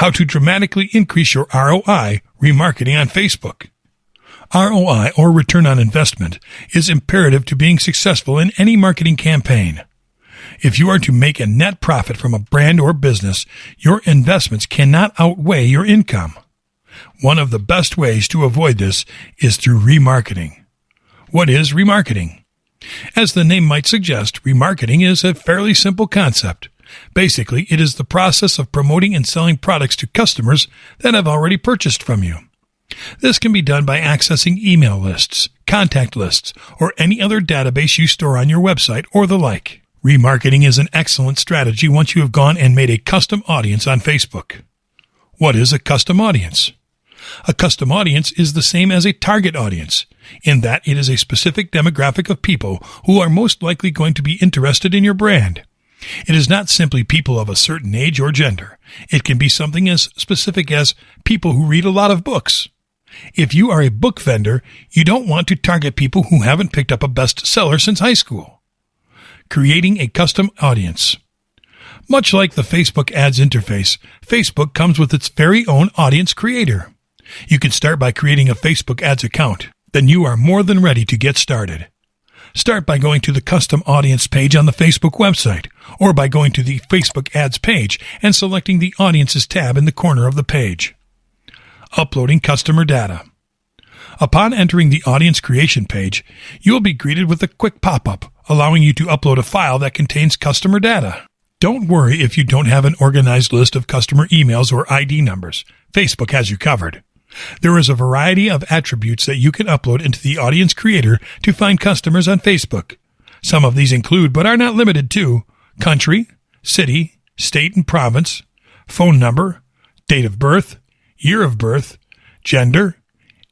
How to dramatically increase your ROI remarketing on Facebook. ROI, or return on investment, is imperative to being successful in any marketing campaign. If you are to make a net profit from a brand or business, your investments cannot outweigh your income. One of the best ways to avoid this is through remarketing. What is remarketing? As the name might suggest, remarketing is a fairly simple concept. Basically, it is the process of promoting and selling products to customers that have already purchased from you. This can be done by accessing email lists, contact lists, or any other database you store on your website or the like. Remarketing is an excellent strategy once you have gone and made a custom audience on Facebook. What is a custom audience? A custom audience is the same as a target audience, in that it is a specific demographic of people who are most likely going to be interested in your brand. It is not simply people of a certain age or gender. It can be something as specific as people who read a lot of books. If you are a book vendor, you don't want to target people who haven't picked up a bestseller since high school. Creating a custom audience. Much like the Facebook ads interface, Facebook comes with its very own audience creator. You can start by creating a Facebook ads account. Then you are more than ready to get started. Start by going to the custom audience page on the Facebook website, or by going to the Facebook ads page and selecting the audiences tab in the corner of the page. Uploading customer data. Upon entering the audience creation page, you will be greeted with a quick pop-up allowing you to upload a file that contains customer data. Don't worry if you don't have an organized list of customer emails or ID numbers. Facebook has you covered. There is a variety of attributes that you can upload into the audience creator to find customers on Facebook. Some of these include, but are not limited to, country, city, state and province, phone number, date of birth, year of birth, gender,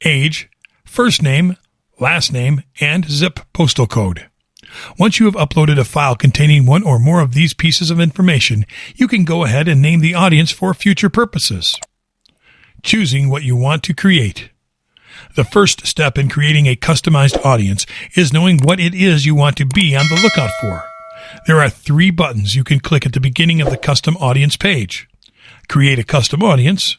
age, first name, last name, and zip postal code. Once you have uploaded a file containing one or more of these pieces of information, you can go ahead and name the audience for future purposes. Choosing what you want to create. The first step in creating a customized audience is knowing what it is you want to be on the lookout for. There are 3 buttons you can click at the beginning of the custom audience page. Create a custom audience,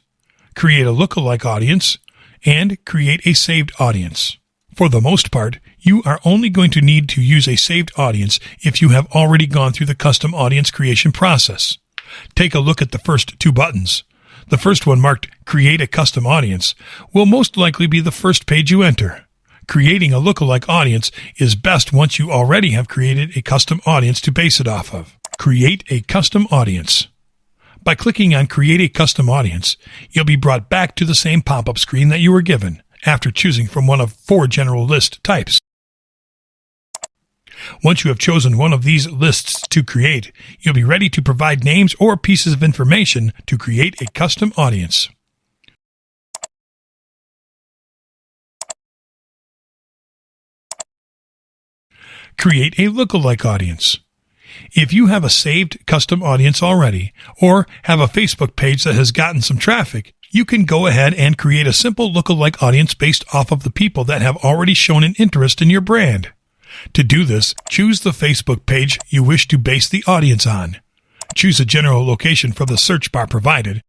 create a lookalike audience, and create a saved audience. For the most part, you are only going to need to use a saved audience if you have already gone through the custom audience creation process. Take a look at the first 2 buttons. The first one, marked Create a Custom Audience, will most likely be the first page you enter. Creating a lookalike audience is best once you already have created a custom audience to base it off of. Create a custom audience. By clicking on Create a Custom Audience, you'll be brought back to the same pop-up screen that you were given after choosing from one of 4 general list types. Once you have chosen one of these lists to create, you'll be ready to provide names or pieces of information to create a custom audience. Create a lookalike audience. If you have a saved custom audience already, or have a Facebook page that has gotten some traffic, you can go ahead and create a simple lookalike audience based off of the people that have already shown an interest in your brand. To do this, choose the Facebook page you wish to base the audience on. Choose a general location from the search bar provided.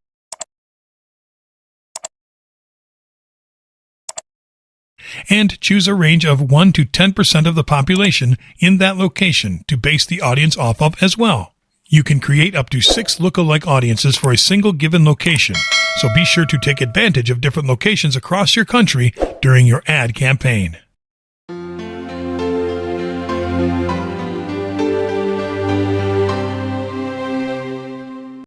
And choose a range of 1 to 10% of the population in that location to base the audience off of as well. You can create up to 6 lookalike audiences for a single given location, so be sure to take advantage of different locations across your country during your ad campaign.